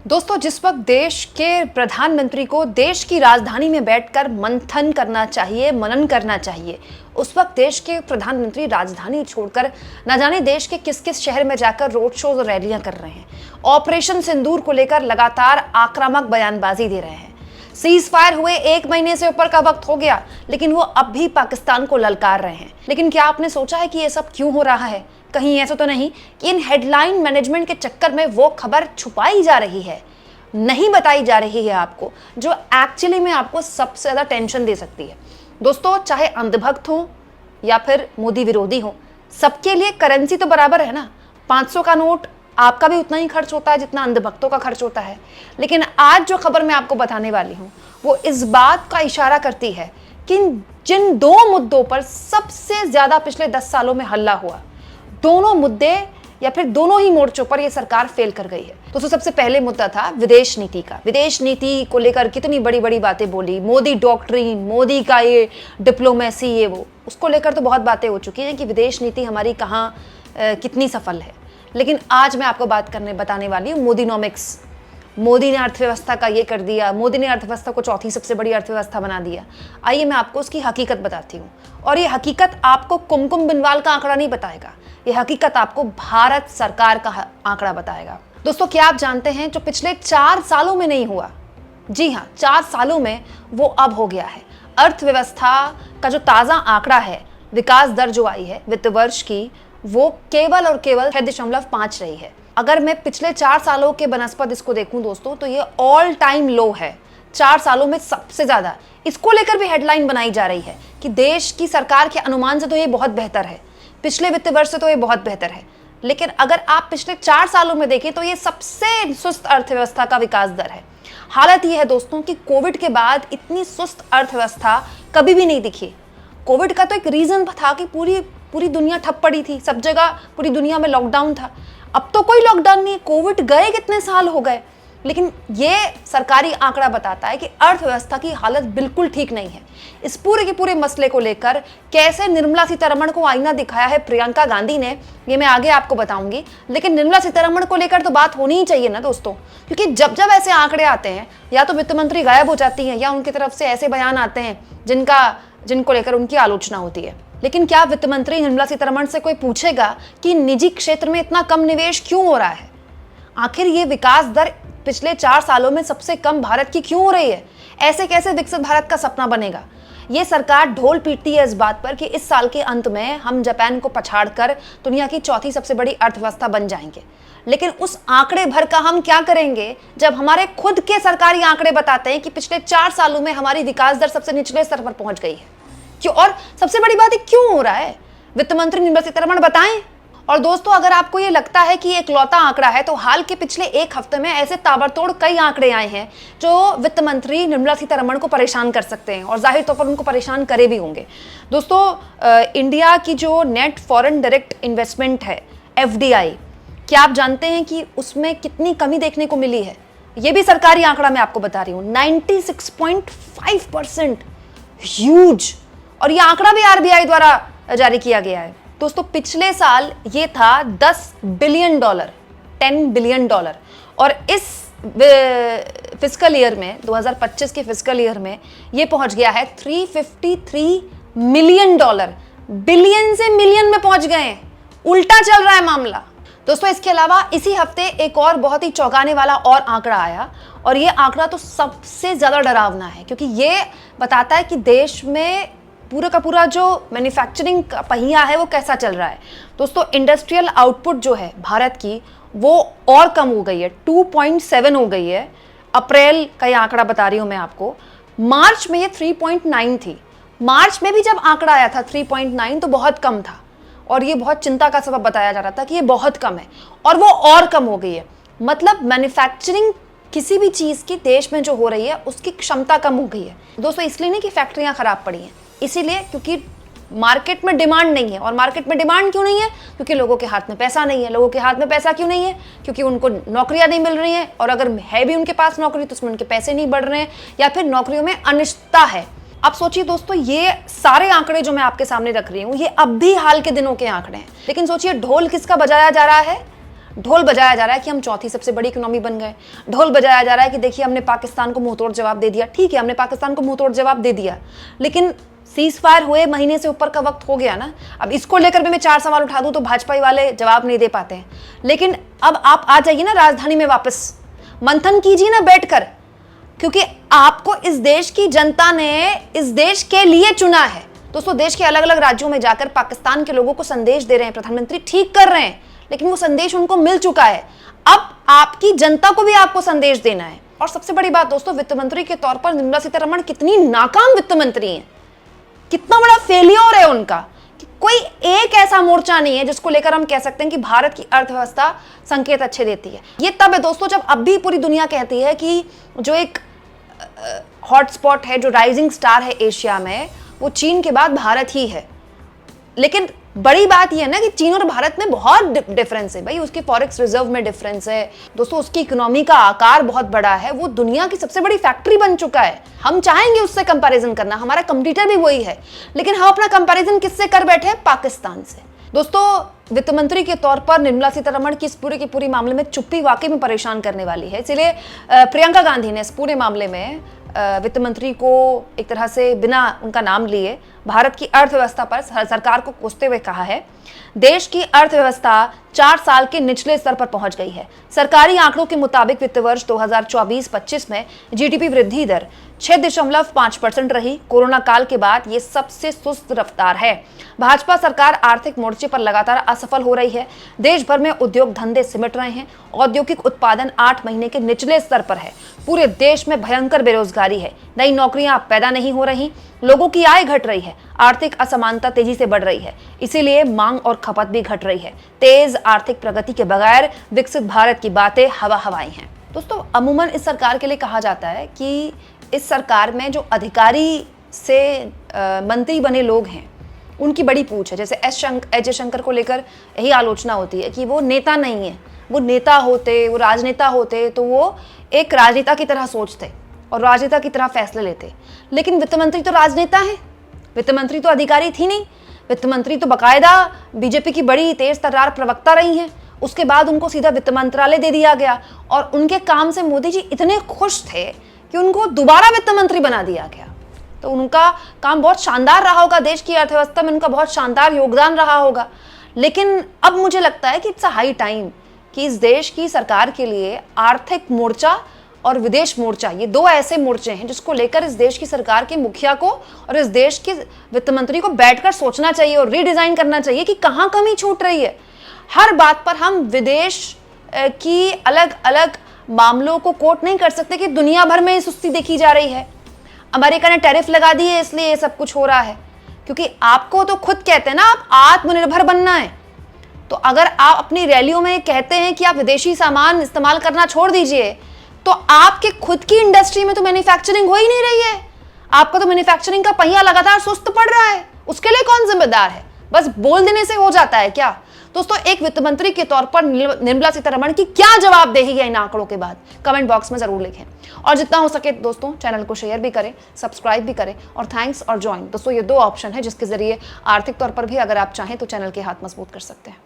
दोस्तों, जिस वक्त देश के प्रधानमंत्री को देश की राजधानी में बैठकर मंथन करना चाहिए, मनन करना चाहिए, उस वक्त देश के प्रधानमंत्री राजधानी छोड़कर न जाने देश के किस किस शहर में जाकर रोड शोज और रैलियां कर रहे हैं। ऑपरेशन सिंदूर को लेकर लगातार आक्रामक बयानबाजी दे रहे हैं। सीज फायर हुए 1 महीने से ऊपर का वक्त हो गया, लेकिन वो अब भी पाकिस्तान को ललकार रहे हैं। लेकिन क्या आपने सोचा है कि ये सब क्यों हो रहा है? कहीं ऐसा तो नहीं कि इन हेडलाइन मैनेजमेंट के चक्कर में वो खबर छुपाई जा रही है, नहीं बताई जा रही है आपको, जो एक्चुअली में आपको सबसे ज्यादा टेंशन दे सकती है। दोस्तों, चाहे अंधभक्त हो या फिर मोदी विरोधी हो, सबके लिए करेंसी तो बराबर है ना। 500 का नोट आपका भी उतना ही खर्च होता है जितना अंधभक्तों का खर्च होता है। लेकिन आज जो खबर मैं आपको बताने वाली हूं वो इस बात का इशारा करती है कि जिन दो मुद्दों पर सबसे ज्यादा पिछले 10 सालों में हल्ला हुआ, दोनों मुद्दे या फिर दोनों ही मोर्चों पर यह सरकार फेल कर गई है। दोस्तों, सबसे पहले मुद्दा था विदेश नीति का। विदेश नीति को लेकर कितनी बड़ी बड़ी बातें बोली, मोदी डॉक्ट्रिन, मोदी का ये डिप्लोमेसी, ये वो, उसको लेकर तो बहुत बातें हो चुकी हैं कि विदेश नीति हमारी कहाँ कितनी सफल है। लेकिन आज मैं आपको बताने वाली हूँ मोदीनॉमिक्स। मोदी ने अर्थव्यवस्था का ये कर दिया, मोदी ने अर्थव्यवस्था को चौथी सबसे बड़ी अर्थव्यवस्था बना दिया। आइए मैं आपको उसकी हकीकत बताती हूँ। और ये हकीकत आपको कुमकुम बिनवाल का आंकड़ा नहीं बताएगा, ये हकीकत आपको भारत सरकार का आंकड़ा बताएगा। दोस्तों, क्या आप जानते हैं जो पिछले 4 सालों में नहीं हुआ, जी हाँ 4 सालों में, वो अब हो गया है। अर्थव्यवस्था का जो ताज़ा आंकड़ा है, विकास दर जो आई है वित्त वर्ष की, वो केवल और केवल 6.5 रही है। अगर मैं पिछले 4 सालों के बनस्पत इसको देखूं दोस्तों, तो ये ऑल टाइम लो है, 4 सालों में सबसे ज्यादा। इसको लेकर भी हेडलाइन बनाई जा रही है कि देश की सरकार के अनुमान से तो ये बहुत बेहतर है, पिछले वित्त वर्ष से तो ये बहुत बेहतर है। लेकिन अगर आप पिछले 4 सालों में देखें तो ये सबसे सुस्त अर्थव्यवस्था का विकास दर है। हालत ये है दोस्तों कि कोविड के बाद इतनी सुस्त अर्थव्यवस्था कभी भी नहीं दिखी। कोविड का तो एक रीजन था कि पूरी दुनिया ठप पड़ी थी, सब जगह पूरी दुनिया में लॉकडाउन था। अब तो कोई लॉकडाउन नहीं, कोविड गए कितने साल हो गए, लेकिन ये सरकारी आंकड़ा बताता है कि अर्थव्यवस्था की हालत बिल्कुल ठीक नहीं है। इस पूरे के पूरे मसले को लेकर कैसे निर्मला सीतारमण को आईना दिखाया है प्रियंका गांधी ने, ये मैं आगे आपको बताऊंगी। लेकिन निर्मला सीतारमण को लेकर तो बात होनी ही चाहिए ना दोस्तों, क्योंकि जब जब ऐसे आंकड़े आते हैं या तो वित्त मंत्री गायब हो जाती हैं या उनकी तरफ से ऐसे बयान आते हैं जिनको लेकर उनकी आलोचना होती है। लेकिन क्या वित्त मंत्री निर्मला सीतारमण से कोई पूछेगा कि निजी क्षेत्र में इतना कम निवेश क्यों हो रहा है? आखिर ये विकास दर पिछले 4 सालों में सबसे कम भारत की क्यों हो रही है? ऐसे कैसे विकसित भारत का सपना बनेगा? ये सरकार ढोल पीटती है इस बात पर कि इस साल के अंत में हम जापान को पछाड़कर दुनिया की चौथी सबसे बड़ी अर्थव्यवस्था बन जाएंगे। लेकिन उस आंकड़े भर का हम क्या करेंगे जब हमारे खुद के सरकारी आंकड़े बताते हैं कि पिछले 4 सालों में हमारी विकास दर सबसे निचले स्तर पर पहुंच गई है? क्यों? और सबसे बड़ी बात है, क्यों हो रहा है? वित्त मंत्री निर्मला सीतारमण बताएं। और दोस्तों, अगर आपको ये लगता है कि एक लौता आंकड़ा है, तो हाल के पिछले 1 हफ्ते में ऐसे ताबड़तोड़ कई आंकड़े आए हैं जो वित्त मंत्री निर्मला सीतारमण को परेशान कर सकते हैं और जाहिर तौर पर उनको परेशान करे भी होंगे। दोस्तों, इंडिया की जो नेट फॉरेन डायरेक्ट इन्वेस्टमेंट है, FDI, क्या आप जानते हैं कि उसमें कितनी कमी देखने को मिली है? ये भी सरकारी आंकड़ा मैं आपको बता रही हूँ, 96.5%, ह्यूज। और ये आंकड़ा भी RBI द्वारा जारी किया गया है। दोस्तों, पिछले साल ये था $10 बिलियन, $10 बिलियन, और इस फिस्कल ईयर में 2025 के फिस्कल ईयर में ये पहुंच गया है $353 मिलियन। बिलियन से मिलियन में पहुंच गए हैं, उल्टा चल रहा है मामला। दोस्तों, इसके अलावा इसी हफ्ते एक और बहुत ही चौंकाने वाला और आंकड़ा आया, और ये आंकड़ा तो सबसे ज्यादा डरावना है, क्योंकि ये बताता है कि देश में पूरा का पूरा जो मैन्युफैक्चरिंग का पहिया है वो कैसा चल रहा है। दोस्तों, इंडस्ट्रियल आउटपुट जो है भारत की, वो और कम हो गई है, 2.7 हो गई है। अप्रैल का ये आंकड़ा बता रही हूं मैं आपको। मार्च में ये 3.9 थी। मार्च में भी जब आंकड़ा आया था 3.9, तो बहुत कम था और ये बहुत चिंता का सबब बताया जा रहा था कि ये बहुत कम है, और वो और कम हो गई है। मतलब मैन्युफैक्चरिंग किसी भी चीज की देश में जो हो रही है उसकी क्षमता कम हो गई है। दोस्तों, इसलिए नहीं कि फैक्ट्रियां खराब पड़ी हैं, इसीलिए क्योंकि मार्केट में डिमांड नहीं है। और मार्केट में डिमांड क्यों नहीं है? क्योंकि लोगों के हाथ में पैसा नहीं है। लोगों के हाथ में पैसा क्यों नहीं है? क्योंकि उनको नौकरियां नहीं मिल रही हैं, और अगर है भी उनके पास नौकरी तो उसमें उनके पैसे नहीं बढ़ रहे हैं, या फिर नौकरियों में अनिश्चितता है। अब सोचिए दोस्तों, ये सारे आंकड़े जो मैं आपके सामने रख रही हूँ, ये अब भी हाल के दिनों के आंकड़े हैं। लेकिन सोचिए, ढोल किसका बजाया जा रहा है? ढोल बजाया जा रहा है कि हम चौथी सबसे बड़ी इकोनॉमी बन गए, ढोल बजाया जा रहा है कि देखिए हमने पाकिस्तान को मुंहतोड़ जवाब दे दिया। ठीक है, हमने पाकिस्तान को मुंहतोड़ जवाब दे दिया, लेकिन सीज फायर हुए महीने से ऊपर का वक्त हो गया ना। अब इसको लेकर भी मैं 4 सवाल उठा दूं तो भाजपा वाले जवाब नहीं दे पाते हैं। लेकिन अब आप आ जाइए ना राजधानी में वापस, मंथन कीजिए ना बैठकर, क्योंकि आपको इस देश की जनता ने इस देश के लिए चुना है। दोस्तों, देश के अलग अलग राज्यों में जाकर पाकिस्तान के लोगों को संदेश दे रहे हैं प्रधानमंत्री, ठीक कर रहे हैं, लेकिन वो संदेश उनको मिल चुका है। अब आपकी जनता को भी आपको संदेश देना है। और सबसे बड़ी बात दोस्तों, वित्त मंत्री के तौर पर निर्मला सीतारमण कितनी नाकाम वित्त मंत्री हैं, कितना बड़ा फेलियर है उनका। कोई एक ऐसा मोर्चा नहीं है जिसको लेकर हम कह सकते हैं कि भारत की अर्थव्यवस्था संकेत अच्छे देती है। ये तब है दोस्तों जब अब भी पूरी दुनिया कहती है कि जो एक हॉटस्पॉट है, जो राइजिंग स्टार है एशिया में, वो चीन के बाद भारत ही है। लेकिन बड़ी बात यह है ना कि चीन और भारत में बहुत डिफरेंस है भाई। उसके फॉरेक्स रिजर्व में डिफरेंस है दोस्तों, उसकी इकोनॉमी का आकार बहुत बड़ा है, वो दुनिया की सबसे बड़ी फैक्ट्री बन चुका है। हम चाहेंगे उससे कंपैरिजन करना, हमारा कंपटीटर भी वही है, लेकिन हम अपना कंपैरिजन किससे कर बैठे हैं? पाकिस्तान से। दोस्तों, वित्त मंत्री के तौर पर निर्मला सीतारमण की इस पूरे की पूरी मामले में चुप्पी वाकई में परेशान करने वाली है। इसलिए प्रियंका गांधी ने इस पूरे मामले में वित्त मंत्री को एक तरह से बिना उनका नाम लिए भारत की अर्थव्यवस्था पर सरकार को कोसते हुए कहा है, देश की अर्थव्यवस्था 4 साल के निचले स्तर पर पहुंच गई है। सरकारी आंकड़ों के मुताबिक वित्त वर्ष 2024-25 में जीडीपी वृद्धि दर 6.5% रही। कोरोना काल के बाद ये सबसे सुस्त रफ्तार है। भाजपा सरकार आर्थिक मोर्चे पर लगातार असफल हो रही है। देश भर में उद्योग धंधे सिमट रहे हैं। औद्योगिक उत्पादन 8 महीने के निचले स्तर पर है। पूरे देश में भयंकर बेरोजगारी है। नई नौकरियां पैदा नहीं हो रही, लोगों की आय घट रही है, आर्थिक असमानता तेजी से बढ़ रही है, इसीलिए मांग और खपत भी घट रही है। तेज आर्थिक प्रगति के बगैर विकसित भारत की बातें हवा हवाई हैं। दोस्तों, अमूमन इस सरकार के लिए कहा जाता है कि इस सरकार में जो अधिकारी से मंत्री बने लोग हैं उनकी बड़ी पूछ है। जैसे एस जयशंकर को लेकर यही आलोचना होती है कि वो नेता नहीं है। वो नेता होते, वो राजनेता होते तो वो एक राजनेता की तरह सोचते और राजनेता की तरह फैसले लेते। लेकिन वित्त मंत्री तो राजनेता है, वित्त मंत्री तो अधिकारी थी नहीं। वित्त मंत्री तो बाकायदा बीजेपी की बड़ी तेज तर्रार प्रवक्ता रही हैं। उसके बाद उनको सीधा वित्त मंत्रालय दे दिया गया और उनके काम से मोदी जी इतने खुश थे कि उनको दोबारा वित्त मंत्री बना दिया गया। तो उनका काम बहुत शानदार रहा होगा, देश की अर्थव्यवस्था में उनका बहुत शानदार योगदान रहा होगा। लेकिन अब मुझे लगता है कि इट्स अ हाई टाइम कि इस देश की सरकार के लिए आर्थिक मोर्चा और विदेश मोर्चा, ये 2 ऐसे मोर्चे हैं जिसको लेकर इस देश की सरकार के मुखिया को और इस देश के वित्त मंत्री को बैठकर सोचना चाहिए और रीडिजाइन करना चाहिए कि कहाँ कमी छूट रही है। हर बात पर हम विदेश की अलग अलग मामलों को कोट नहीं कर सकते कि दुनिया भर में सुस्ती देखी जा रही है। अमेरिका ने टैरिफ लगा दी है इसलिए ये सब कुछ हो रहा है, क्योंकि आपको तो खुद कहते हैं ना आप आत्मनिर्भर बनना है। तो अगर आप अपनी रैलियों में कहते हैं कि आप विदेशी सामान इस्तेमाल करना छोड़ दीजिए, तो आपके खुद की इंडस्ट्री में तो मैन्युफैक्चरिंग हो ही नहीं रही है। आपका तो मैन्युफैक्चरिंग का पहिया लगातार सुस्त पड़ रहा है। उसके लिए कौन जिम्मेदार है? बस बोल देने से हो जाता है क्या? दोस्तों, एक वित्त मंत्री के तौर पर निर्मला सीतारमण की क्या जवाबदेही है इन आंकड़ों के बाद? कमेंट बॉक्स में जरूर लिखें और जितना हो सके दोस्तों चैनल को शेयर भी करें, सब्सक्राइब भी करें और थैंक्स और ज्वाइन। दोस्तों, ये 2 ऑप्शन है जिसके जरिए आर्थिक तौर पर भी अगर आप चाहें तो चैनल के हाथ मजबूत कर सकते हैं।